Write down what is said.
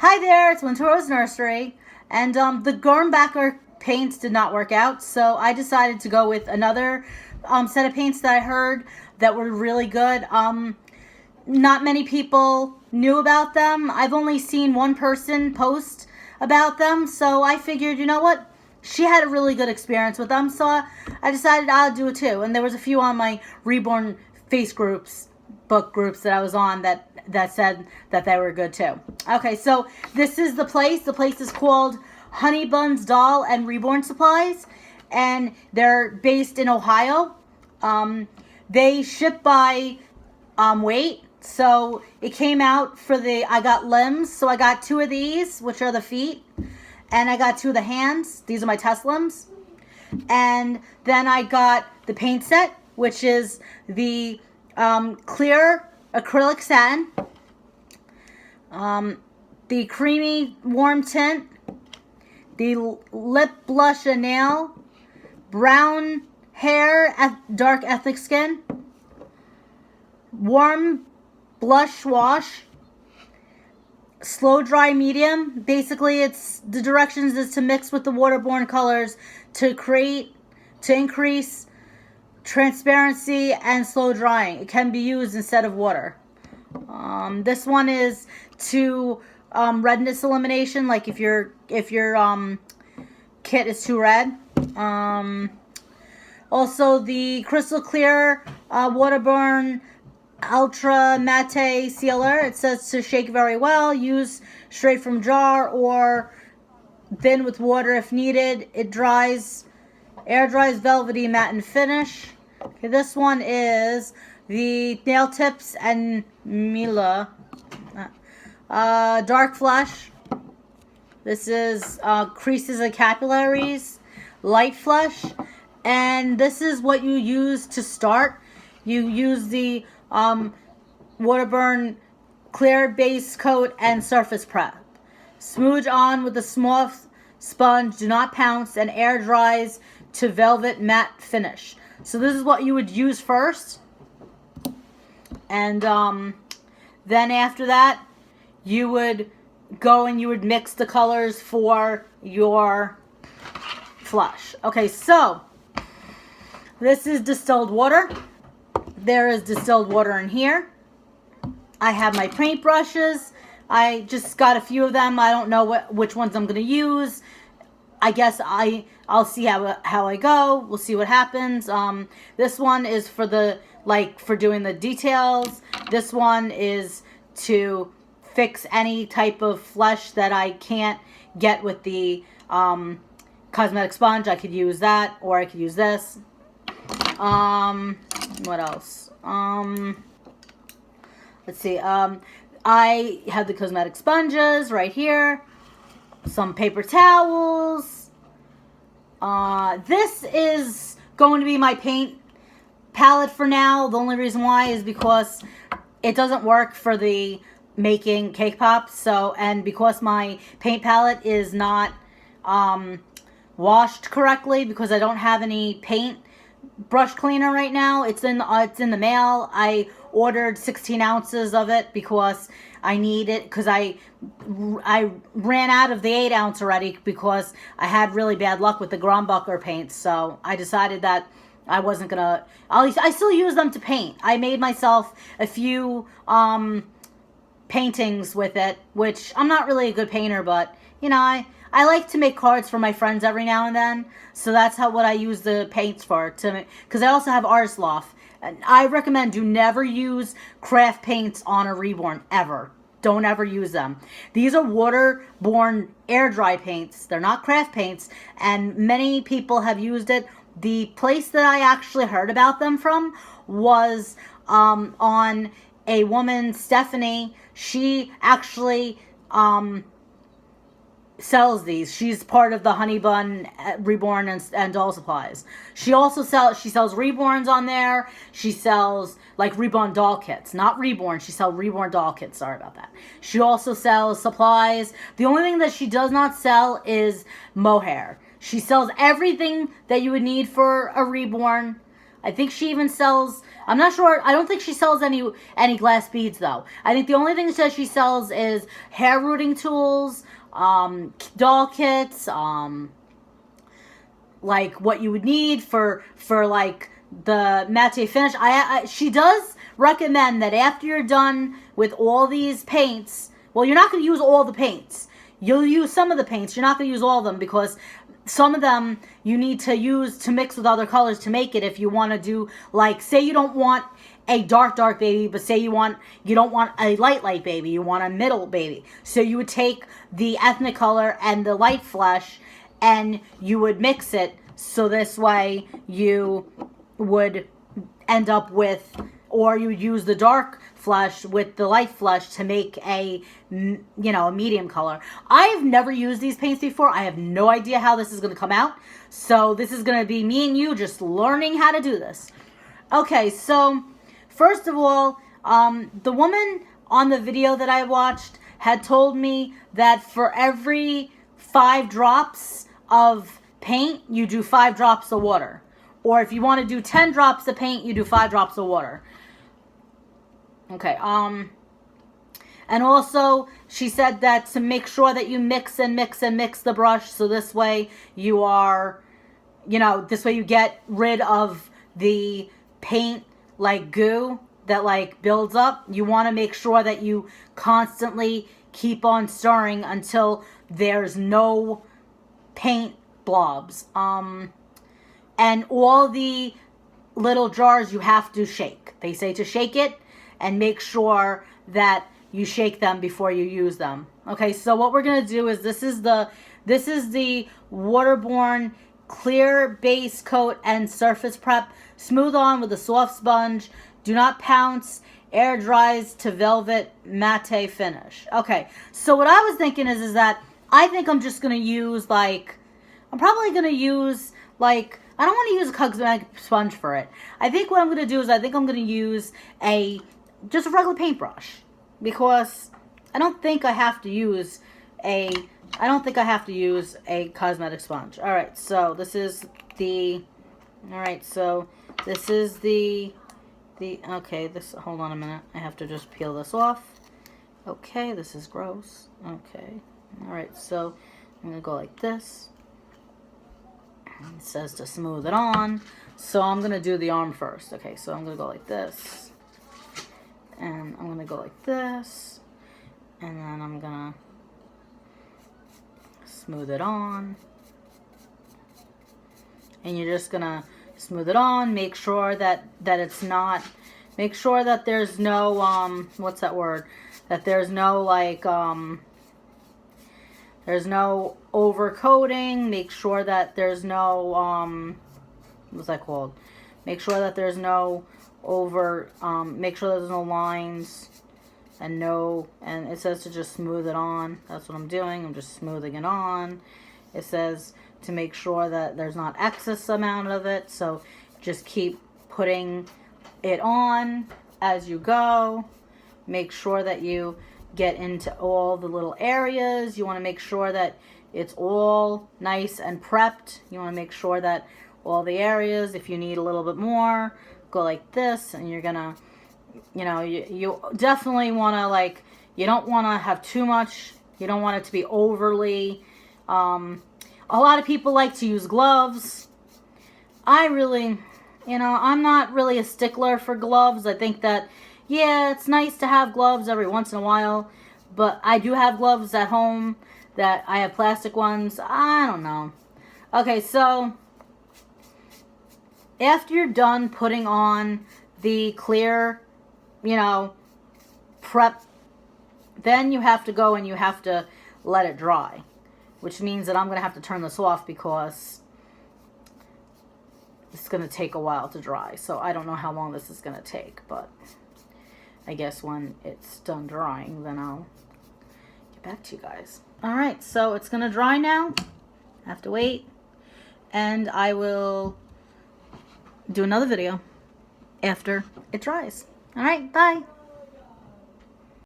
Hi there, it's Winter Rose Nursery, and the Gormbacher paints did not work out, so I decided to go with another set of paints that I heard that were really good. Not many people knew about them. I've only seen one person post about them, so I figured, you know what? She had a really good experience with them, so I decided I'll do it too. And there was a few on my Reborn book groups that I was on that said that they were good too. Okay, so this is the place. The place is called Honey Buns Doll and Reborn Supplies, and they're based in Ohio. They ship by weight, so it came out for I got limbs, so I got 2 of these, which are the feet, and I got 2 of the hands. These are my test limbs. And then I got the paint set, which is the clear acrylic satin, the creamy warm tint, the lip blush and nail, brown hair, dark ethnic skin, warm blush wash, slow dry medium. Basically, the directions is to mix with the Waterborne colors to increase transparency and slow drying. It can be used instead of water. This one is to redness elimination, like if your kit is too red. Also the crystal clear Waterborne Ultra Matte Sealer. It says to shake very well, use straight from jar or thin with water if needed. It air dries velvety matte and finish. Okay, this one is the nail tips and Mila dark flush. This is creases and capillaries, light flush, and this is what you use to start. You use the Waterborne clear base coat and surface prep. Smooth on with a small sponge, do not pounce, and air dries to velvet matte finish. So this is what you would use first, and then after that you would go and you would mix the colors for your flush. Okay, so this is distilled water. There is distilled water in here. I have my paintbrushes. I just got a few of them. I don't know which ones I'm going to use. I guess I'll see how I go. We'll see what happens. This one is for for doing the details. This one is to fix any type of flesh that I can't get with the cosmetic sponge. I could use that, or I could use this. What else? Let's see. I have the cosmetic sponges right here. Some paper towels. This is going to be my paint palette for now. The only reason why is because it doesn't work for the making cake pops. And because my paint palette is not washed correctly, because I don't have any paint brush cleaner right now. It's in the mail. I ordered 16 ounces of it because I need it, because I ran out of the 8 ounce already because I had really bad luck with the Grombacher paints. So I decided that I wasn't gonna. I still use them to paint. I made myself a few paintings with it, which I'm not really a good painter, but you know, I like to make cards for my friends every now and then. So that's what I use the paints for, because I also have Artist Loft. And I recommend do never use craft paints on a Reborn, ever. Don't ever use them. These are waterborne air dry paints. They're not craft paints, and many people have used it. The place that I actually heard about them from was on a woman, Stephanie. She actually sells these. She's part of the Honey Bun Reborn and Doll Supplies. She also sells Reborns on there. She sells like Reborn doll kits, not Reborn. She sells Reborn doll kits. Sorry about that. She also sells supplies. The only thing that she does not sell is mohair. She sells everything that you would need for a Reborn. I think she even sells, I'm not sure, I don't think she sells any glass beads though. I think the only thing that she sells is hair rooting tools, doll kits, like what you would need for like the matte finish. She does recommend that after you're done with all these paints, well, you're not going to use all the paints. You'll use some of the paints. You're not going to use all of them because some of them you need to use to mix with other colors to make it. If you want to do, like, say you don't want a dark baby, but say you don't want a light baby, you want a middle baby. So you would take the ethnic color and the light flesh and you would mix it, so this way you would end up with, or you would use the dark flesh with the light flesh to make a medium color. I've never used these paints before. I have no idea how this is going to come out. So this is going to be me and you just learning how to do this. Okay, so first of all, the woman on the video that I watched had told me that for every 5 drops of paint, you do 5 drops of water. Or if you want to do 10 drops of paint, you do 5 drops of water. Okay, and also she said that to make sure that you mix and mix and mix the brush, so this way you are, this way you get rid of the paint like goo that like builds up. You want to make sure that you constantly keep on stirring until there's no paint blobs. And all the little jars you have to shake. They say to shake it and make sure that you shake them before you use them. Okay, so what we're gonna do is this is the Waterborne clear base coat and surface prep. Smooth on with a soft sponge. Do not pounce. Air dries to velvet matte finish. Okay, so what I was thinking is that I think I'm just gonna use like, I'm probably gonna use like, I don't want to use a cosmetic sponge for it. I think what I'm gonna do is I think I'm gonna use just a regular paintbrush, because I don't think I have to use a cosmetic sponge. All right, so this is the, okay, hold on a minute. I have to just peel this off. Okay, this is gross. Okay. All right, so I'm going to go like this. It says to smooth it on. So I'm going to do the arm first. Okay, so I'm going to go like this. And I'm going to go like this. And then I'm going to smooth it on. And you're just going to smooth it on. Make sure that it's not, make sure that there's no, what's that word? That there's no like, there's no overcoating. Make sure that there's no, what's that called? Make sure that there's no make sure there's no lines and it says to just smooth it on. That's what I'm doing. I'm just smoothing it on. It says to make sure that there's not excess amount of it. So just keep putting it on as you go. Make sure that you get into all the little areas. You want to make sure that it's all nice and prepped. You want to make sure that all the areas, if you need a little bit more, go like this, and you're gonna, you definitely want to, like, you don't want to have too much. You don't want it to be overly, a lot of people like to use gloves. I really, I'm not really a stickler for gloves. I think that, yeah, it's nice to have gloves every once in a while, but I do have gloves at home that I have plastic ones. I don't know. Okay, so after you're done putting on the clear, prep, then you have to go and you have to let it dry, which means that I'm going to have to turn this off because it's going to take a while to dry. So I don't know how long this is going to take, but I guess when it's done drying, then I'll get back to you guys. All right, so it's going to dry now. I have to wait, and I will do another video after it dries. All right, bye.